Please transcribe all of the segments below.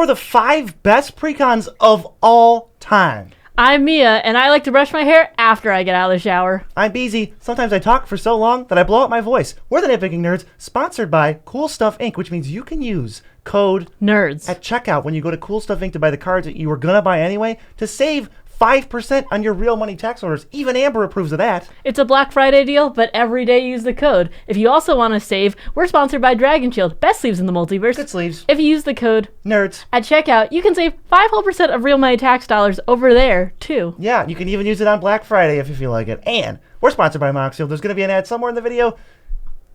are the 5 best precons of all time. I'm Mia, and I like to brush my hair after I get out of the shower. I'm Beezy. Sometimes I talk for so long that I blow out my voice. We're the Nitpicking Nerds, sponsored by Cool Stuff Inc., which means you can use code NERDS at checkout when you go to Cool Stuff Inc. to buy the cards that you were going to buy anyway to save 5% on your real money tax orders. Even Amber approves of that. It's a Black Friday deal, but every day use the code. If you also want to save, we're sponsored by Dragon Shield, best sleeves in the multiverse. Good sleeves. If you use the code NERDS at checkout, you can save 5% of real money tax dollars over there, too. Yeah, you can even use it on Black Friday if you feel like it. And we're sponsored by Moxfield. There's going to be an ad somewhere in the video.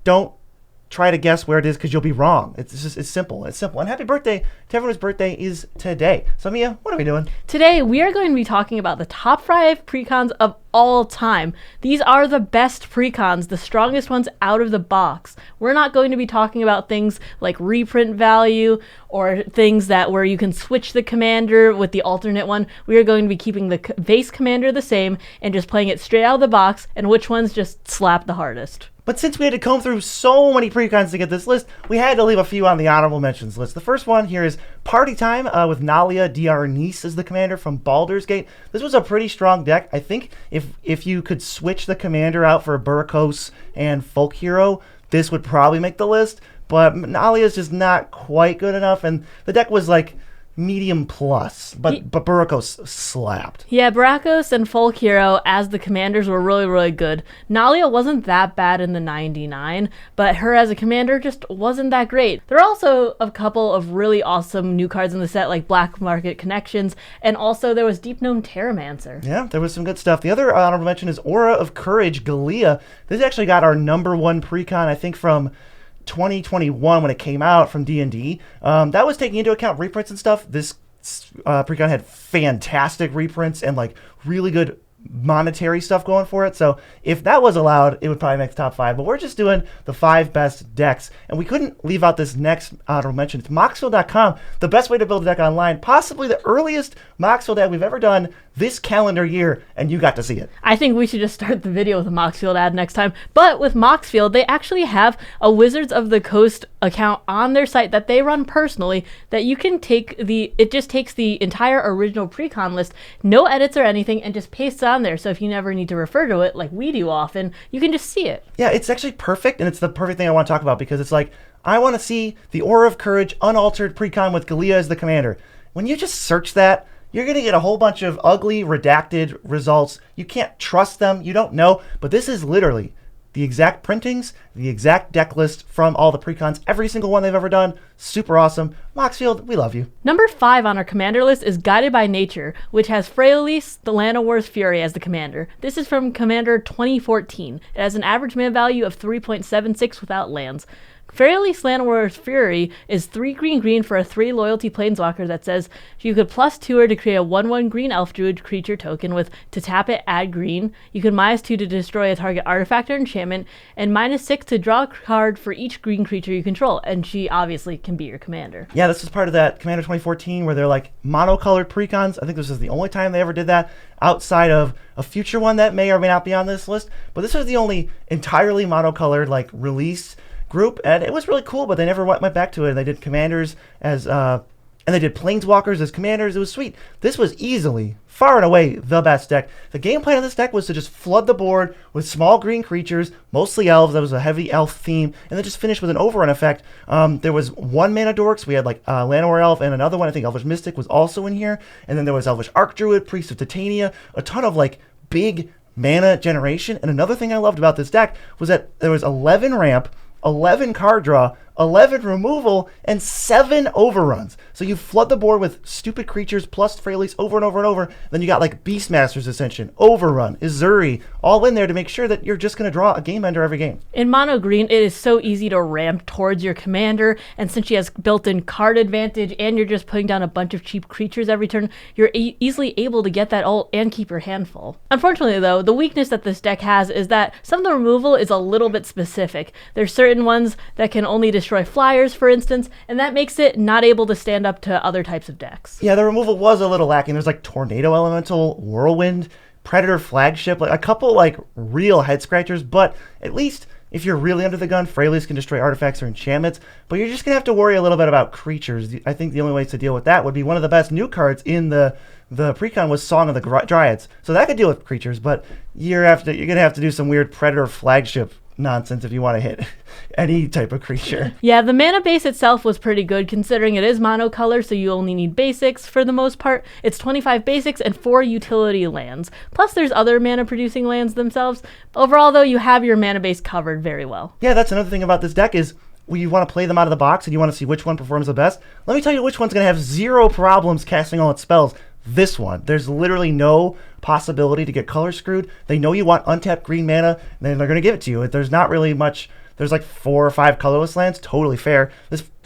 Don't try to guess where it is because you'll be wrong. It's simple. It's simple. And happy birthday to everyone whose birthday is today. So Mia, what are we doing? Today, we are going to be talking about the top 5 precons of all time. These are the best precons, the strongest ones out of the box. We're not going to be talking about things like reprint value or things where you can switch the commander with the alternate one. We are going to be keeping the base commander the same and just playing it straight out of the box and which ones just slap the hardest. But since we had to comb through so many precons to get this list, we had to leave a few on the honorable mentions list. The first one here is Party Time with Nalia Dr. Nice as the commander from Baldur's Gate. This was a pretty strong deck. I think if you could switch the commander out for Precons and Folk Hero, this would probably make the list. But Nalia is just not quite good enough, and the deck was like medium plus, but Precons slapped. Yeah, Precons and Folk Hero as the commanders were really, really good. Nalia wasn't that bad in the 99, but her as a commander just wasn't that great. There are also a couple of really awesome new cards in the set, like Black Market Connections, and also there was Deep Gnome Terramancer. Yeah, there was some good stuff. The other honorable mention is Aura of Courage Galea. This actually got our #1 precon, I think, from 2021 when it came out from D&D. That was taking into account reprints and stuff. This precon had fantastic reprints and like really good monetary stuff going for it. So if that was allowed, it would probably make the top 5. But we're just doing the 5 best decks. And we couldn't leave out this next honorable mention. It's Moxfield.com, the best way to build a deck online. Possibly the earliest Moxfield deck we've ever done this calendar year, and you got to see it. I think we should just start the video with a Moxfield ad next time. But with Moxfield, they actually have a Wizards of the Coast account on their site that they run personally that you can take it just takes the entire original precon list, no edits or anything, and just pastes it on there. So if you never need to refer to it like we do often, you can just see it. Yeah, it's actually perfect, and it's the perfect thing I want to talk about because it's like, I want to see the Aura of Courage unaltered precon with Galea as the commander. When you just search that, you're going to get a whole bunch of ugly, redacted results. You can't trust them. You don't know. But this is literally the exact printings, the exact deck list from all the precons, every single one they've ever done. Super awesome. Moxfield, we love you. Number 5 on our commander list is Guided by Nature, which has Freyalise, the Llanowar's Fury, as the commander. This is from Commander 2014. It has an average mana value of 3.76 without lands. Freyalise Llanowar's Fury is 3 green for a 3 loyalty planeswalker that says you could +2 her to create a 1/1 green elf druid creature token with to tap it, add green. You can -2 to destroy a target artifact or enchantment, and -6 to draw a card for each green creature you control. And she obviously can be your commander. Yeah, this is part of that Commander 2014 where they're like monocolored precons. I think this is the only time they ever did that outside of a future one that may or may not be on this list. But this was the only entirely monocolored like release group, and it was really cool, but they never went back to it. They did commanders as and they did planeswalkers as commanders. It was sweet. This was easily, far and away, the best deck. The game plan of this deck was to just flood the board with small green creatures, mostly elves. That was a heavy elf theme, and then just finish with an overrun effect. There was 1 mana dorks. We had like Llanowar Elf, and another one, I think Elvish Mystic was also in here, and then there was Elvish Archdruid, Priest of Titania, a ton of like big mana generation. And another thing I loved about this deck was that there was 11 ramp, 11 card draw, 11 removal, and 7 overruns. So you flood the board with stupid creatures plus Freyalise over and over and over. Then you got like Beastmaster's Ascension, Overrun, Izuri, all in there to make sure that you're just going to draw a game ender every game. In mono green, it is so easy to ramp towards your commander, and since she has built-in card advantage and you're just putting down a bunch of cheap creatures every turn, you're easily able to get that ult and keep your hand full. Unfortunately though, the weakness that this deck has is that some of the removal is a little bit specific. There's certain ones that can only destroy flyers, for instance, and that makes it not able to stand up to other types of decks. Yeah, the removal was a little lacking. There's like Tornado Elemental, Whirlwind, Predator Flagship, like a couple like real head scratchers, but at least If you're really under the gun, Freyalise can destroy artifacts or enchantments, but you're just going to have to worry a little bit about creatures. I think the only ways to deal with that would be one of the best new cards in the Precon was Song of the Dryads. So that could deal with creatures, but you're going to have to do some weird Predator flagship nonsense if you want to hit any type of creature. Yeah, the mana base itself was pretty good considering it is monocolor, so you only need basics for the most part. It's 25 basics and 4 utility lands. Plus there's other mana producing lands themselves. Overall though, you have your mana base covered very well. Yeah, that's another thing about this deck is when you want to play them out of the box and you want to see which one performs the best. Let me tell you which one's going to have 0 problems casting all its spells. This one. There's literally no possibility to get color screwed. They know you want untapped green mana, and they're going to give it to you. There's not really much. There's like 4 or 5 colorless lands. Totally fair.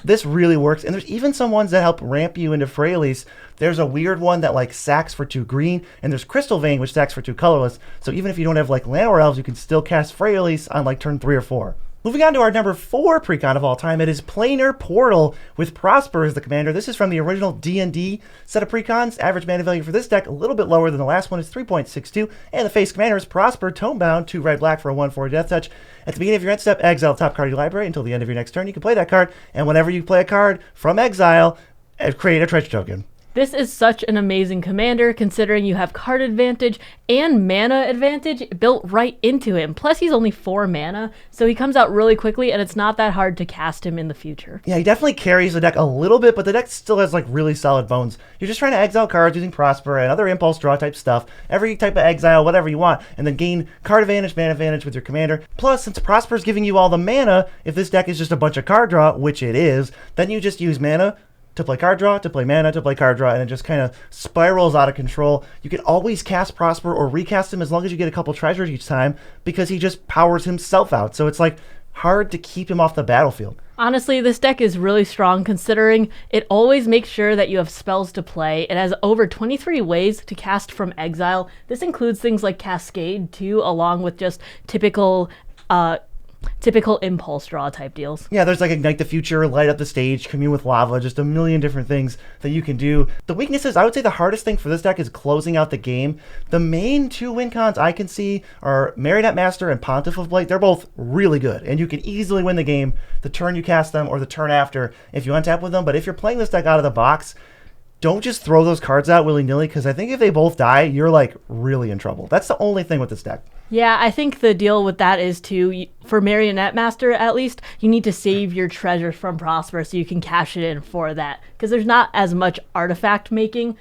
This really works. And there's even some ones that help ramp you into Freyalise. There's a weird one that like sacks for 2 green, and there's Crystal Vein, which sacks for 2 colorless. So even if you don't have like Llanowar Elves, you can still cast Freyalise on like turn 3 or 4. Moving on to our number 4 Precon of all time, it is Planar Portal with Prosper as the commander. This is from the original D&D set of Precons. Average mana value for this deck a little bit lower than the last one, is 3.62, and the face commander is Prosper, Tonebound, 2 red-black for a 1/4 death touch. At the beginning of your end step, exile the top card of your library until the end of your next turn. You can play that card, and whenever you play a card from exile, create a treasure token. This is such an amazing commander considering you have card advantage and mana advantage built right into him. Plus he's only 4 mana, so he comes out really quickly and it's not that hard to cast him in the future. Yeah, he definitely carries the deck a little bit, but the deck still has like really solid bones. You're just trying to exile cards using Prosper and other impulse draw type stuff, every type of exile, whatever you want, and then gain card advantage, mana advantage with your commander. Plus, since Prosper's giving you all the mana, if this deck is just a bunch of card draw, which it is, then you just use mana to play card draw, to play mana, to play card draw, and it just kind of spirals out of control. You can always cast Prosper or recast him as long as you get a couple treasures each time, because he just powers himself out. So it's like hard to keep him off the battlefield. Honestly, this deck is really strong considering it always makes sure that you have spells to play. It has over 23 ways to cast from exile. This includes things like Cascade too, along with just typical impulse draw type deals. Yeah, there's like Ignite the Future, Light Up the Stage, Commune with Lava, just a million different things that you can do. The weaknesses, I would say the hardest thing for this deck is closing out the game. The main 2 win cons I can see are Marionette Master and Pontiff of Blight. They're both really good, and you can easily win the game the turn you cast them or the turn after if you untap with them. But if you're playing this deck out of the box, don't just throw those cards out willy-nilly, because I think if they both die, you're like really in trouble. That's the only thing with this deck. Yeah, I think the deal with that is for Marionette Master at least, you need to save your treasures from Prosper so you can cash it in for that, because there's not as much artifact making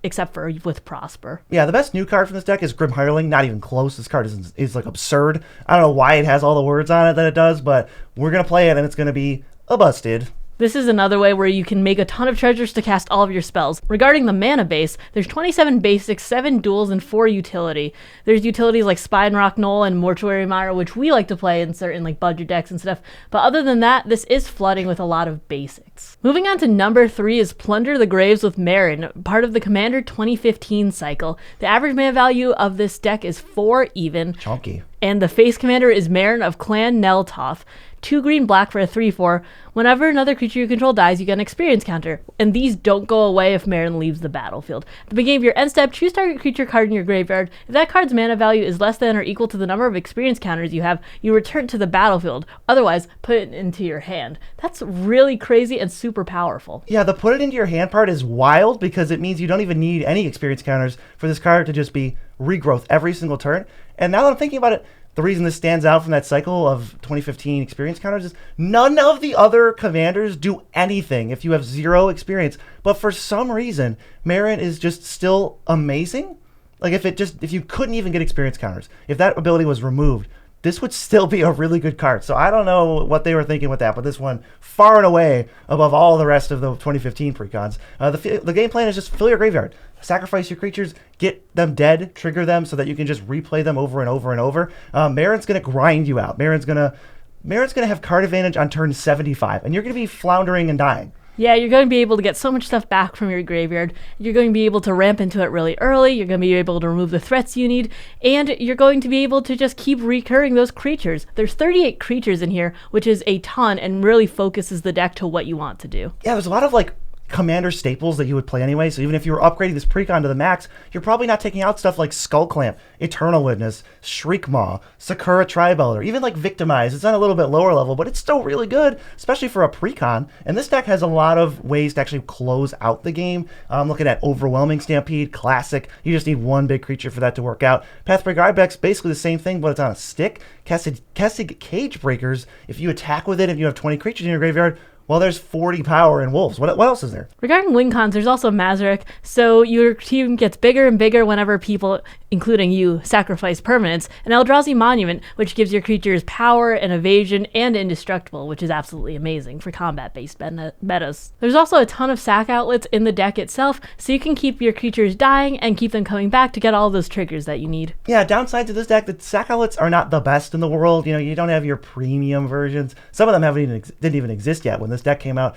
except for with Prosper. Yeah, the best new card from this deck is Grim Hireling. Not even close. This card is like absurd. I don't know why it has all the words on it that it does, but we're going to play it and it's going to be a busted. This is another way where you can make a ton of treasures to cast all of your spells. Regarding the mana base, there's 27 basics, 7 duels, and 4 utility. There's utilities like Spine Rock Knoll and Mortuary Mire, which we like to play in certain like budget decks and stuff. But other than that, this is flooding with a lot of basics. Moving on to number 3 is Plunder the Graves with Marin, part of the Commander 2015 cycle. The average mana value of this deck is 4 even. Chunky. And the face commander is Marin of Clan Neltoth. 2 green black for a 3/4. Whenever another creature you control dies, you get an experience counter. And these don't go away if Marin leaves the battlefield. At the beginning of your end step, choose target creature card in your graveyard. If that card's mana value is less than or equal to the number of experience counters you have, you return to the battlefield. Otherwise, put it into your hand. That's really crazy and super powerful. Yeah, the put it into your hand part is wild, because it means you don't even need any experience counters for this card to just be regrowth every single turn. And now that I'm thinking about it, the reason this stands out from that cycle of 2015 experience counters is none of the other commanders do anything if you have 0 experience. But for some reason, Marin is just still amazing. Like if you couldn't even get experience counters, if that ability was removed, this would still be a really good card. So I don't know what they were thinking with that, but this one far and away above all the rest of the 2015 precons. The game plan is just fill your graveyard, sacrifice your creatures, get them dead, trigger them so that you can just replay them over and over and over. Marin's going to grind you out. Marin's going to have card advantage on turn 75, and you're going to be floundering and dying. Yeah, you're going to be able to get so much stuff back from your graveyard. You're going to be able to ramp into it really early. You're going to be able to remove the threats you need. And you're going to be able to just keep recurring those creatures. There's 38 creatures in here, which is a ton and really focuses the deck to what you want to do. Yeah, there's a lot of like commander staples that you would play anyway. So even if you were upgrading this precon to the max, you're probably not taking out stuff like Skull Clamp, Eternal Witness, Shriekmaw, Sakura Tribelder, even like Victimize. It's on a little bit lower level, but it's still really good, especially for a precon. And this deck has a lot of ways to actually close out the game. I'm looking at Overwhelming Stampede, Classic. You just need one big creature for that to work out. Pathbreaker Ibex, basically the same thing, but it's on a stick. Kessig Cage Breakers, if you attack with it, if you have 20 creatures in your graveyard, well, there's 40 power in Wolves. What else is there? Regarding win cons, there's also Mazarek. So your team gets bigger and bigger whenever people, including you, sacrifice permanents. And Eldrazi Monument, which gives your creatures power and evasion and indestructible, which is absolutely amazing for combat-based metas. There's also a ton of sack outlets in the deck itself, so you can keep your creatures dying and keep them coming back to get all those triggers that you need. Yeah, downside to this deck, the sack outlets are not the best in the world. You don't have your premium versions. Some of them didn't even exist yet when this deck came out.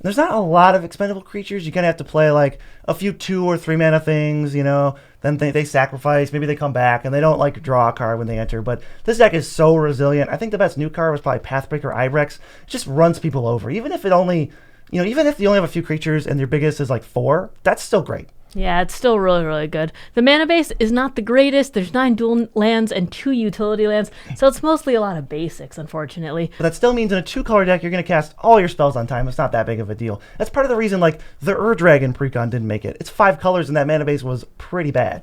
There's not a lot of expendable creatures. You kind of have to play like a few 2 or 3 mana things, then they sacrifice, maybe they come back, and they don't like draw a card when they enter. But this deck is so resilient. I think the best new card was probably Pathbreaker Ibex. It just runs people over. Even if you only have a few creatures and your biggest is like 4, that's still great. Yeah, it's still really, really good. The mana base is not the greatest. There's 9 dual lands and 2 utility lands, so it's mostly a lot of basics, unfortunately. But that still means in a 2-color deck, you're going to cast all your spells on time. It's not that big of a deal. That's part of the reason, like, the Ur-Dragon Precon didn't make it. It's 5 colors, and that mana base was pretty bad.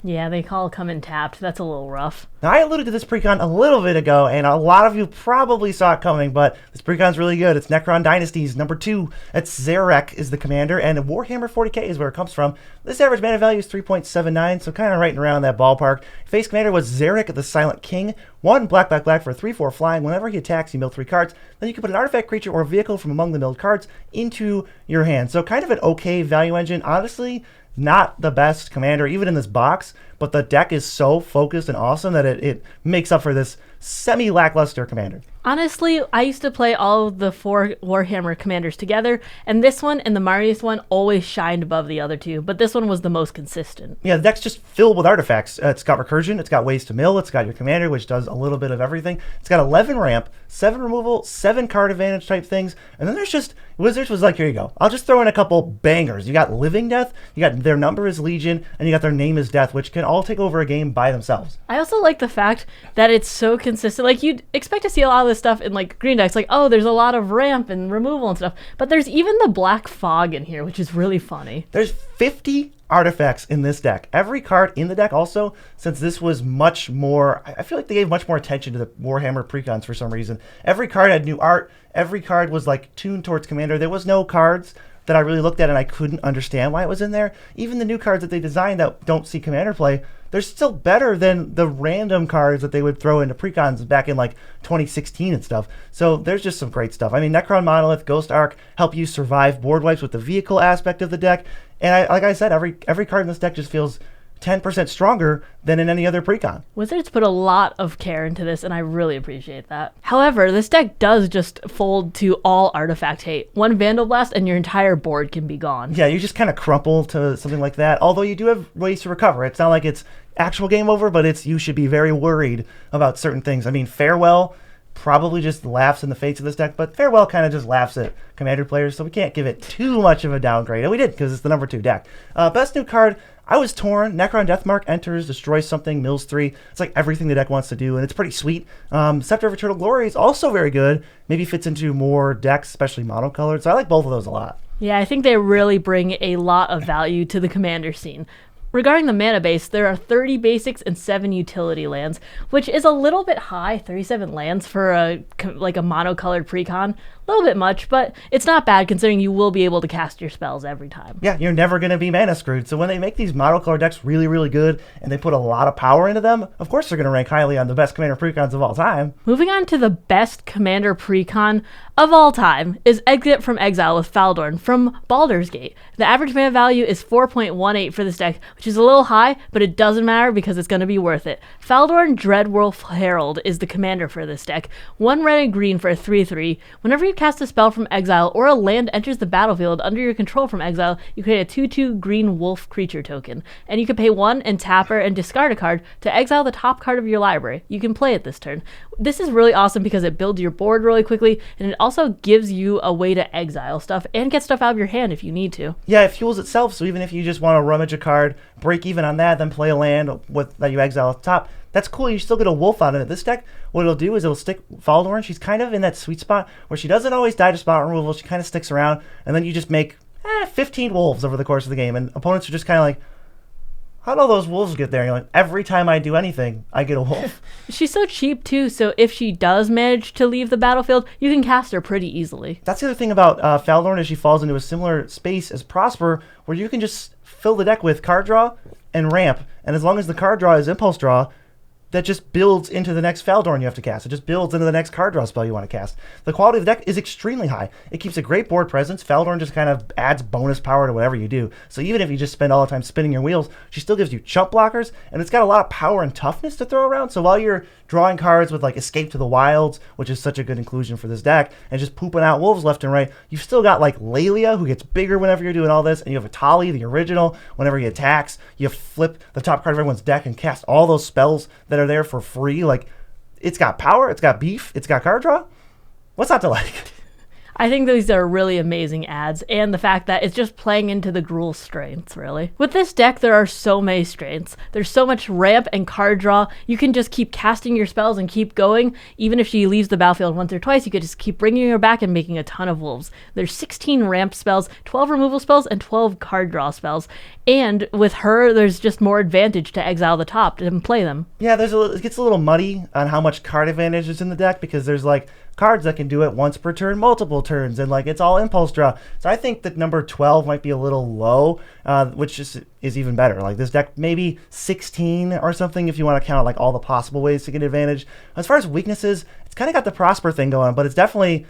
Yeah, they all come in tapped. That's a little rough. Now, I alluded to this precon a little bit ago, and a lot of you probably saw it coming, but this precon's really good. It's Necron Dynasties, number 2. It's Zarek is the commander, and Warhammer 40k is where it comes from. This average mana value is 3.79, so kind of right around that ballpark. Face commander was Zarek the Silent King. 1 black for a 3/4 flying. Whenever he attacks, you mill 3 cards. Then you can put an artifact, creature, or vehicle from among the milled cards into your hand. So kind of an okay value engine. Honestly, not the best commander, even in this box, but the deck is so focused and awesome that it makes up for this semi-lackluster commander. Honestly, I used to play all of the 4 Warhammer commanders together, and this one and the Marius one always shined above the other 2, but this one was the most consistent. Yeah, the deck's just filled with artifacts. It's got recursion, it's got ways to mill, it's got your commander, which does a little bit of everything. It's got 11 ramp, 7 removal, 7 card advantage type things, and then there's just, Wizards was like, here you go. I'll just throw in a couple bangers. You got Living Death, you got Their Number is Legion, and you got Their Name is Death, which can all take over a game by themselves. I also like the fact that it's so consistent. Like, you'd expect to see a lot of this stuff in, like, green decks. Like, oh, there's a lot of ramp and removal and stuff. But there's even the Black Fog in here, which is really funny. There's 50 artifacts in this deck. Every card in the deck also, since this was much more, I feel like they gave much more attention to the Warhammer Precons for some reason. Every card had new art. Every card was, like, tuned towards Commander. There was no cards that I really looked at and I couldn't understand why it was in there. Even the new cards that they designed that don't see Commander play, they're still better than the random cards that they would throw into Precons back in like 2016 and stuff. So there's just some great stuff. I mean, Necron Monolith, Ghost Arc help you survive board wipes with the vehicle aspect of the deck. And like I said, every card in this deck just feels 10% stronger than in any other precon. Wizards put a lot of care into this, and I really appreciate that. However, this deck does just fold to all artifact hate. 1 Vandal Blast and your entire board can be gone. Yeah, you just kind of crumple to something like that, although you do have ways to recover. It's not like it's actual game over, but you should be very worried about certain things. I mean, Farewell probably just laughs in the face of this deck, but Farewell kind of just laughs at Commander players, so we can't give it too much of a downgrade. And we did, because it's the number 2 deck. Best new card, I was torn. Necron Deathmark enters, destroys something, mills 3. It's like everything the deck wants to do, and it's pretty sweet. Scepter of Eternal Glory is also very good. Maybe fits into more decks, especially monocolored, so I like both of those a lot. Yeah, I think they really bring a lot of value to the Commander scene. Regarding the mana base, there are 30 basics and 7 utility lands, which is a little bit high, 37 lands for a monocolored precon. A little bit much, but it's not bad considering you will be able to cast your spells every time. Yeah, you're never going to be mana screwed. So when they make these monocolored decks really, really good and they put a lot of power into them, of course they're going to rank highly on the best Commander precons of all time. Moving on to the best Commander precon of all time is Exit from Exile with Faldorn from Baldur's Gate. The average mana value is 4.18 for this deck, which is a little high, but it doesn't matter because it's going to be worth it. Faldorn Dreadwolf Herald is the commander for this deck. 1 red and green for a 3/3. Whenever you cast a spell from exile or a land enters the battlefield under your control from exile, you create a 2/2 green wolf creature token. And you can pay 1 and tap her and discard a card to exile the top card of your library. You can play it this turn. This is really awesome because it builds your board really quickly, and it also gives you a way to exile stuff and get stuff out of your hand if you need to. Yeah, it fuels itself, so even if you just want to rummage a card, break even on that, then play a land that you exile at the top, that's cool. You still get a wolf out of it. This deck, what it'll do is it'll stick Faldorn. She's kind of in that sweet spot where she doesn't always die to spot removal. She kind of sticks around, and then you just make 15 wolves over the course of the game, and opponents are just kind of like, how do all those wolves get there? And you're like, every time I do anything, I get a wolf. She's so cheap, too, so if she does manage to leave the battlefield, you can cast her pretty easily. That's the other thing about Faldorn is she falls into a similar space as Prosper, where you can just fill the deck with card draw and ramp, and as long as the card draw is impulse draw, that just builds into the next Faldorn you have to cast. It just builds into the next card draw spell you want to cast. The quality of the deck is extremely high. It keeps a great board presence. Faldorn just kind of adds bonus power to whatever you do. So even if you just spend all the time spinning your wheels, she still gives you chump blockers, and it's got a lot of power and toughness to throw around. So while you're drawing cards with like Escape to the Wilds, which is such a good inclusion for this deck, and just pooping out wolves left and right, you've still got like Lelia, who gets bigger whenever you're doing all this, and you have Atali, the original. Whenever he attacks, you flip the top card of everyone's deck and cast all those spells that are there for free. Like, it's got power, it's got beef, it's got card draw. What's not to like? I think these are really amazing ads, and the fact that it's just playing into the Gruul strengths, really. With this deck, there are so many strengths. There's so much ramp and card draw. You can just keep casting your spells and keep going. Even if she leaves the battlefield once or twice, you could just keep bringing her back and making a ton of wolves. There's 16 ramp spells, 12 removal spells, and 12 card draw spells. And with her, there's just more advantage to exile the top and play them. Yeah, it gets a little muddy on how much card advantage is in the deck, because there's like cards that can do it once per turn, multiple turns, and like it's all impulse draw. So I think that number 12 might be a little low, which is even better. Like this deck, maybe 16 or something if you want to count like all the possible ways to get advantage. As far as weaknesses, it's kind of got the Prosper thing going, but it's definitely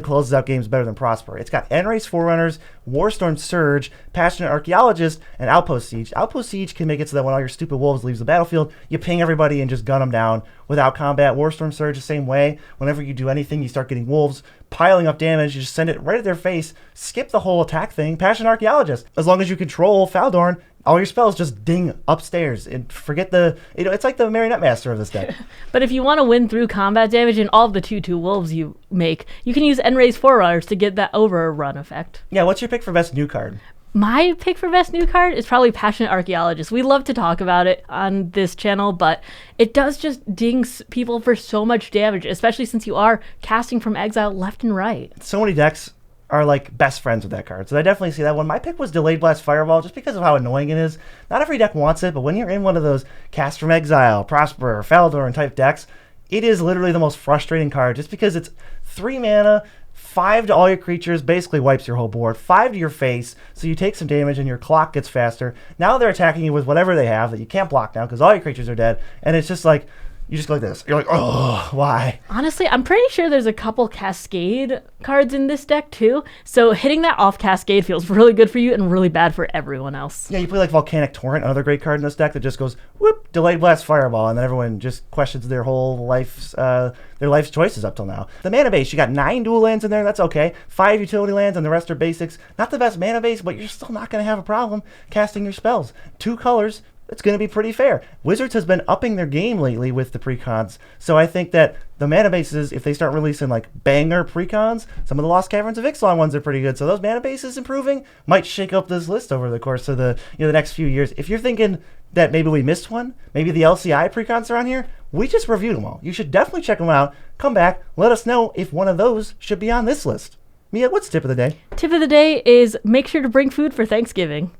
closes out games better than Prosper. It's got Enrace Forerunners, Warstorm Surge, Passionate Archaeologist, and Outpost Siege. Outpost Siege can make it so that when all your stupid wolves leaves the battlefield, you ping everybody and just gun them down without combat. Warstorm Surge the same way. Whenever you do anything, you start getting wolves piling up damage. You just send it right at their face. Skip the whole attack thing. Passionate Archaeologist. As long as you control Faldorn, all your spells just ding upstairs and forget it's like the Marionette Master of this deck. But if you want to win through combat damage and all of the 2/2 wolves you make, you can use Enrace Forerunners to get that overrun effect. Yeah, what's your pick for best new card? My pick for best new card is probably Passionate Archaeologist. We love to talk about it on this channel, but it does just ding people for so much damage, especially since you are casting from exile left and right. So many decks are like best friends with that card. So I definitely see that one. My pick was Delayed Blast Fireball just because of how annoying it is. Not every deck wants it, but when you're in one of those Cast from Exile, Prosper, Faldorn type decks, it is literally the most frustrating card just because it's 3 mana, 5 to all your creatures, basically wipes your whole board, 5 to your face, so you take some damage and your clock gets faster. Now they're attacking you with whatever they have that you can't block now because all your creatures are dead, and it's just like, you just go like this. You're like, oh, why? Honestly, I'm pretty sure there's a couple Cascade cards in this deck too. So hitting that off Cascade feels really good for you and really bad for everyone else. Yeah, you play like Volcanic Torrent, another great card in this deck that just goes, whoop, Delayed Blast Fireball, and then everyone just questions their whole life's choices up till now. The mana base, you got 9 dual lands in there, that's okay. 5 utility lands, and the rest are basics. Not the best mana base, but you're still not going to have a problem casting your spells. 2 colors. It's going to be pretty fair. Wizards has been upping their game lately with the precons, so I think that the mana bases, if they start releasing like banger precons, some of the Lost Caverns of Ixalan ones are pretty good, so those mana bases improving might shake up this list over the course of the next few years. If you're thinking that maybe we missed one, maybe the LCI precons are on here, we just reviewed them all. You should definitely check them out. Come back, let us know if one of those should be on this list. Mia, what's tip of the day? Tip of the day is make sure to bring food for Thanksgiving.